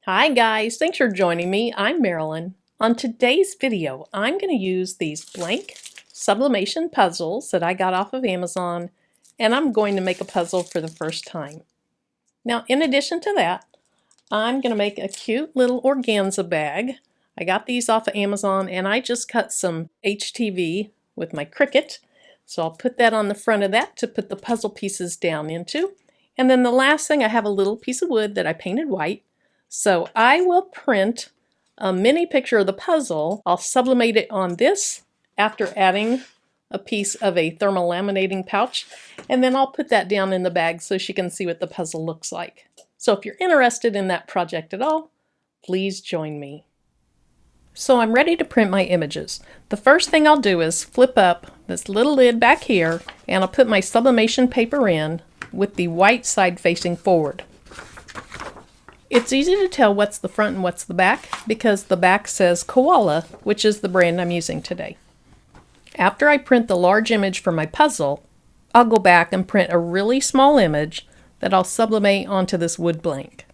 Hi guys, thanks for joining me. I'm Marilyn. On today's video, I'm going to use these blank sublimation puzzles that I got off of Amazon, and I'm going to make a puzzle for the first time. Now, in addition to that, I'm going to make a cute little organza bag. I got these off of Amazon, and I just cut some HTV with my Cricut. So I'll put that on the front of that to put the puzzle pieces down into. And then the last thing, I have a little piece of wood that I painted white. So I will print a mini picture of the puzzle. I'll sublimate it on this after adding a piece of a thermal laminating pouch, and then I'll put that down in the bag so she can see what the puzzle looks like. So if you're interested in that project at all, please join me. So I'm ready to print my images. The first thing I'll do is flip up this little lid back here, and I'll put my sublimation paper in with the white side facing forward. It's easy to tell what's the front and what's the back because the back says Koala, which is the brand I'm using today. After I print the large image for my puzzle, I'll go back and print a really small image that I'll sublimate onto this wood blank.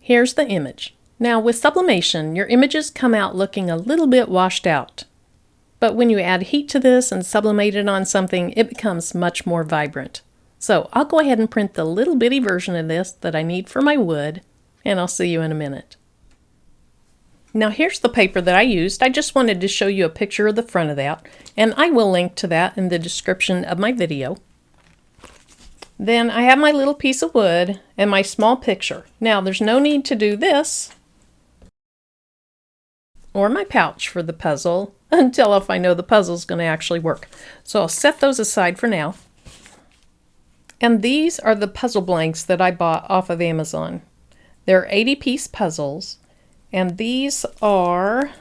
Here's the image. Now with sublimation, your images come out looking a little bit washed out. But when you add heat to this and sublimate it on something, it becomes much more vibrant. So I'll go ahead and print the little bitty version of this that I need for my wood, and I'll see you in a minute. Now here's the paper that I used. I just wanted to show you a picture of the front of that, and I will link to that in the description of my video. Then I have my little piece of wood and my small picture. Now there's no need to do this or my pouch for the puzzle until if I know the puzzle's going to actually work. So I'll set those aside for now. And these are the puzzle blanks that I bought off of Amazon. They're 80-piece puzzles, and these are,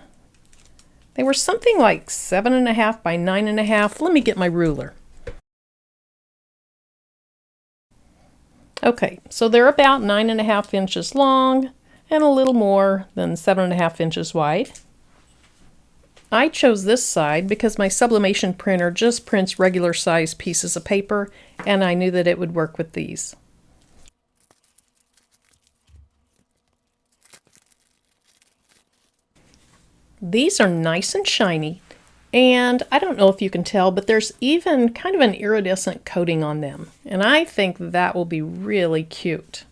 they were something like 7.5 by 9.5. Let me get my ruler. Okay, so they're about 9.5 inches long and a little more than 7.5 inches wide. I chose this side because my sublimation printer just prints regular size pieces of paper, and I knew that it would work with these. These are nice and shiny, and I don't know if you can tell, but there's even kind of an iridescent coating on them, and I think that will be really cute.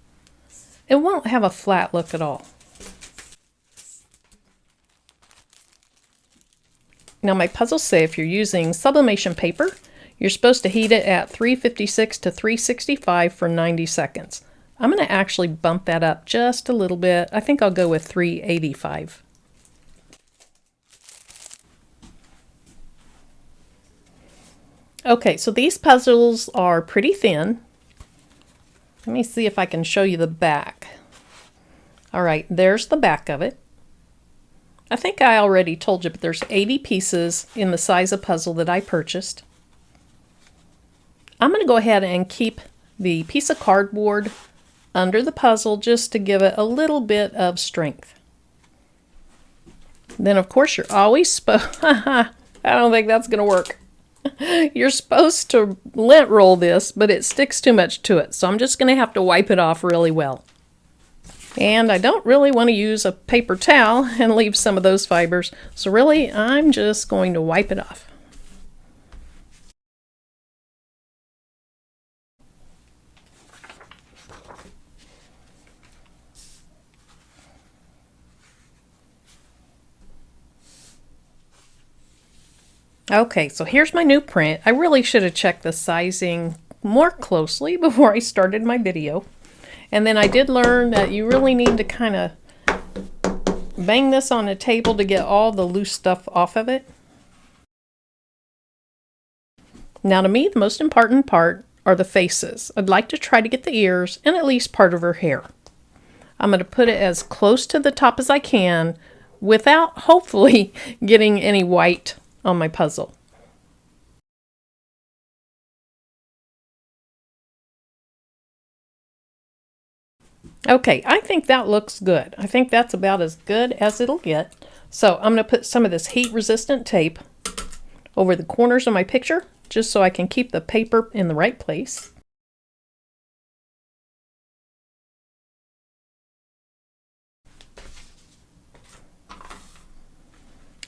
It won't have a flat look at all. Now my puzzles say if you're using sublimation paper, you're supposed to heat it at 356 to 365 for 90 seconds. I'm going to actually bump that up just a little bit. I think I'll go with 385. Okay, so these puzzles are pretty thin. Let me see if I can show you the back. All right, there's the back of it. I think I already told you, but there's 80 pieces in the size of puzzle that I purchased. I'm going to go ahead and keep the piece of cardboard under the puzzle just to give it a little bit of strength. Then of course you're always supposed, I don't think that's going to work. You're supposed to lint roll this, but it sticks too much to it, so I'm just going to have to wipe it off really well. And I don't really want to use a paper towel and leave some of those fibers, so really I'm just going to wipe it off. Okay, so here's my new print. I really should have checked the sizing more closely before I started my video. And then I did learn that you really need to kind of bang this on a table to get all the loose stuff off of it. Now to me, the most important part are the faces. I'd like to try to get the ears and at least part of her hair. I'm going to put it as close to the top as I can without hopefully getting any white on my puzzle. Okay, I think that looks good. I think that's about as good as it'll get. So I'm going to put some of this heat resistant tape over the corners of my picture, just so I can keep the paper in the right place.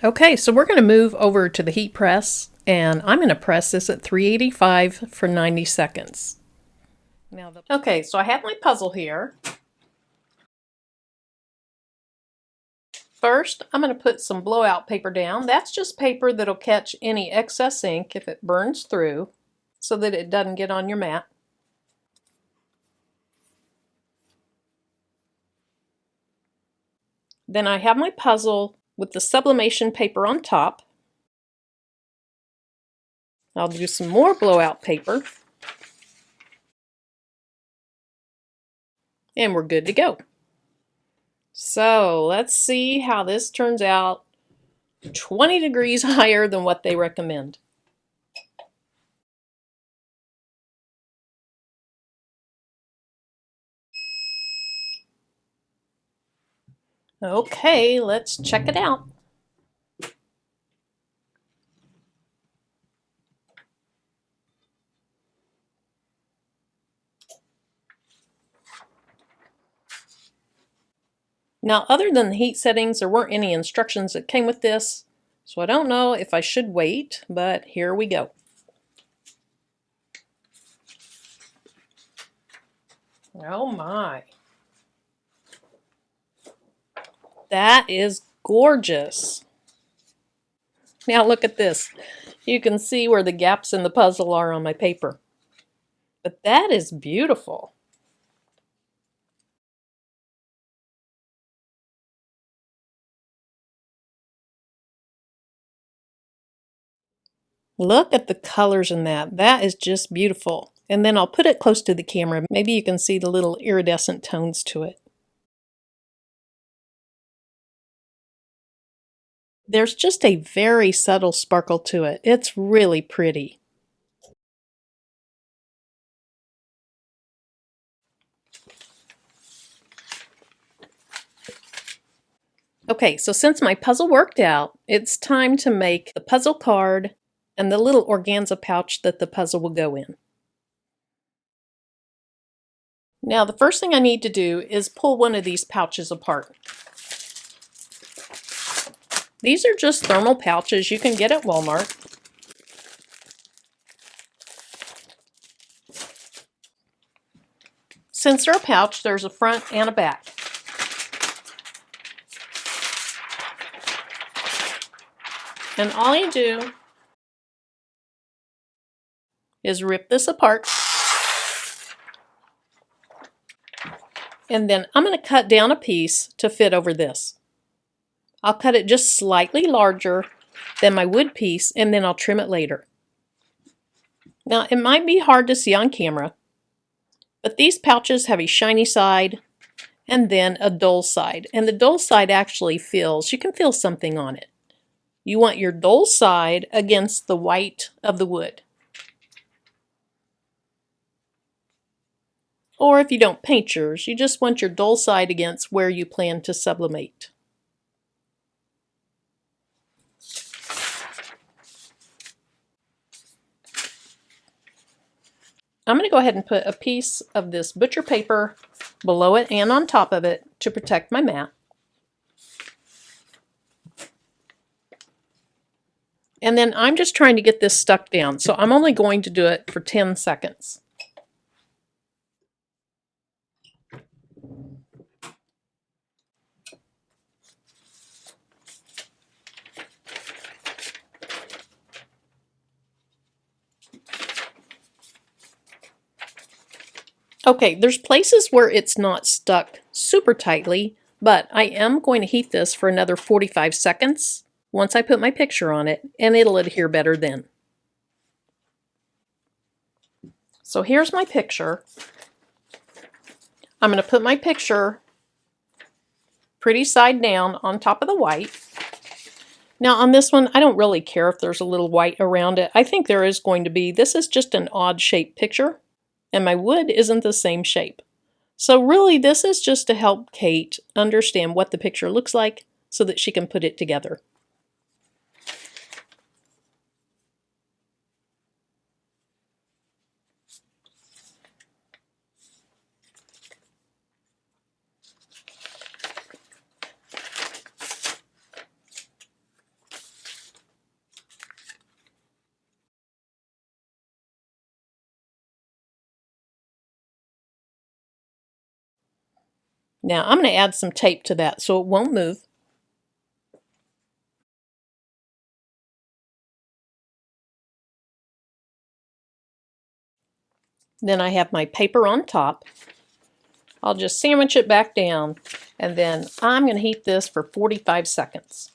Okay, so we're going to move over to the heat press, and I'm going to press this at 385 for 90 seconds. Okay, so I have my puzzle here. First, I'm going to put some blowout paper down. That's just paper that'll catch any excess ink if it burns through, so that it doesn't get on your mat. Then I have my puzzle with the sublimation paper on top. I'll do some more blowout paper. And we're good to go. So let's see how this turns out 20 degrees higher than what they recommend. Okay, let's check it out. Now, other than the heat settings, there weren't any instructions that came with this, so I don't know if I should wait, but here we go. Oh my. That is gorgeous. Now look at this. You can see where the gaps in the puzzle are on my paper. But that is beautiful. Look at the colors in that. That is just beautiful. And then I'll put it close to the camera. Maybe you can see the little iridescent tones to it. There's just a very subtle sparkle to it. It's really pretty. Okay, so since my puzzle worked out, it's time to make the puzzle card and the little organza pouch that the puzzle will go in. Now, the first thing I need to do is pull one of these pouches apart. These are just thermal pouches you can get at Walmart. Since they're a pouch, there's a front and a back. And all you do is rip this apart. And then I'm going to cut down a piece to fit over this. I'll cut it just slightly larger than my wood piece, and then I'll trim it later. Now, it might be hard to see on camera, but these pouches have a shiny side and then a dull side. And the dull side actually feels, you can feel something on it. You want your dull side against the white of the wood. Or if you don't paint yours, you just want your dull side against where you plan to sublimate. I'm going to go ahead and put a piece of this butcher paper below it and on top of it to protect my mat. And then I'm just trying to get this stuck down, so I'm only going to do it for 10 seconds. Okay, there's places where it's not stuck super tightly, but I am going to heat this for another 45 seconds once I put my picture on it, and it'll adhere better then. So here's my picture. I'm going to put my picture pretty side down on top of the white. Now on this one, I don't really care if there's a little white around it. I think there is going to be. This is just an odd shaped picture, and my wood isn't the same shape. So really, this is just to help Kate understand what the picture looks like so that she can put it together. Now I'm going to add some tape to that so it won't move. Then I have my paper on top. I'll just sandwich it back down, and then I'm going to heat this for 45 seconds.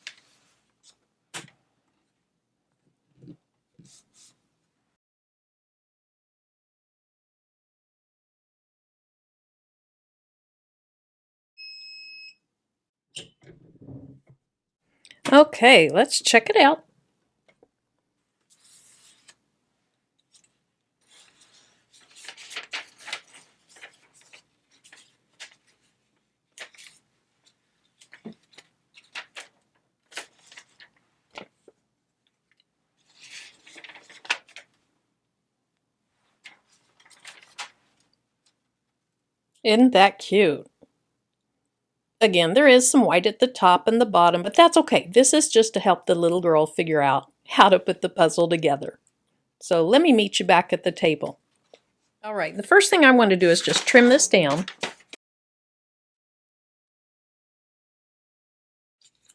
Okay, let's check it out. Isn't that cute? Again, there is some white at the top and the bottom, but that's okay. This is just to help the little girl figure out how to put the puzzle together. So let me meet you back at the table. All right, the first thing I want to do is just trim this down.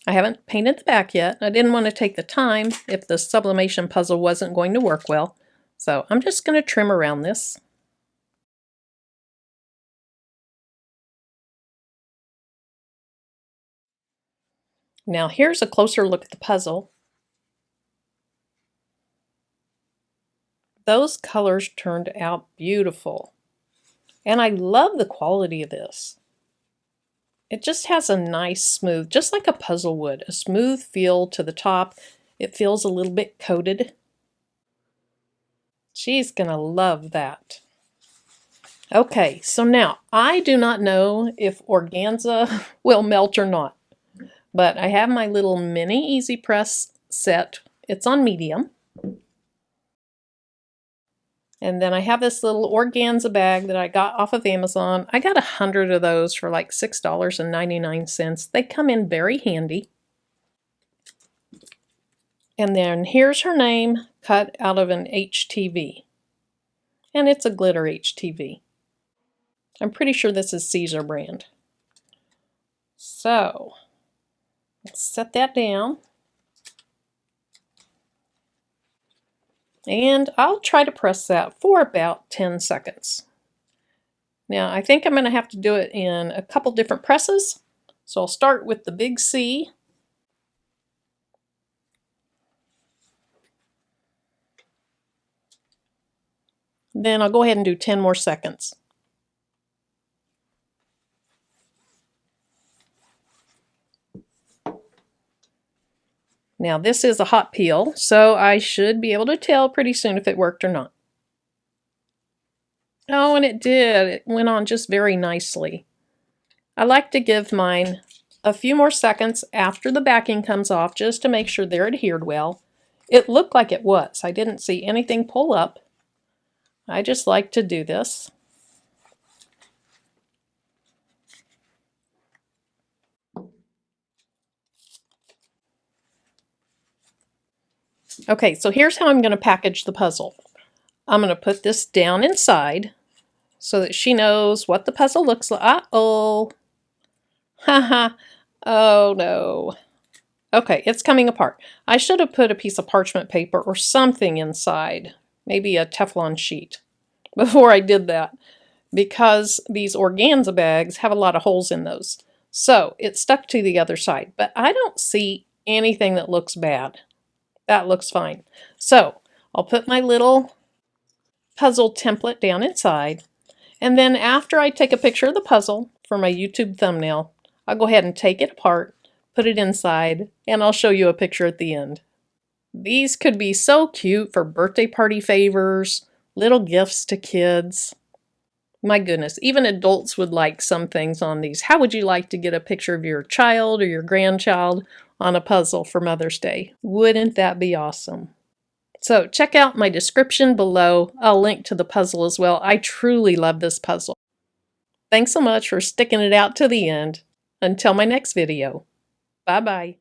I haven't painted the back yet. I didn't want to take the time if the sublimation puzzle wasn't going to work well. So I'm just going to trim around this. Now here's a closer look at the puzzle. Those colors turned out beautiful. And I love the quality of this. It just has a nice smooth, just like a puzzle would, a smooth feel to the top. It feels a little bit coated. She's gonna love that. Okay, so now I do not know if organza will melt or not, but I have my little mini Easy Press set. It's on medium. And then I have this little organza bag that I got off of Amazon. I got 100 of those for like $6.99. They come in very handy. And then here's her name cut out of an HTV. And it's a glitter HTV. I'm pretty sure this is Caesar brand. So, let's set that down. And I'll try to press that for about 10 seconds. Now, I think I'm going to have to do it in a couple different presses. So I'll start with the big C. Then I'll go ahead and do 10 more seconds. Now this is a hot peel, so I should be able to tell pretty soon if it worked or not. Oh, and it did. It went on just very nicely. I like to give mine a few more seconds after the backing comes off just to make sure they're adhered well. It looked like it was. I didn't see anything pull up. I just like to do this. Okay, so here's how I'm going to package the puzzle. I'm going to put this down inside so that she knows what the puzzle looks like. Uh-oh. Haha. Oh no. Okay, it's coming apart. I should have put a piece of parchment paper or something inside. Maybe a Teflon sheet before I did that, because these organza bags have a lot of holes in those. So it stuck to the other side, but I don't see anything that looks bad. That looks fine. So I'll put my little puzzle template down inside, and then after I take a picture of the puzzle for my YouTube thumbnail, I'll go ahead and take it apart, put it inside, and I'll show you a picture at the end. These could be so cute for birthday party favors, little gifts to kids. My goodness, even adults would like some things on these. How would you like to get a picture of your child or your grandchild on a puzzle for Mother's Day? Wouldn't that be awesome? So check out my description below. I'll link to the puzzle as well. I truly love this puzzle. Thanks so much for sticking it out to the end. Until my next video. Bye-bye.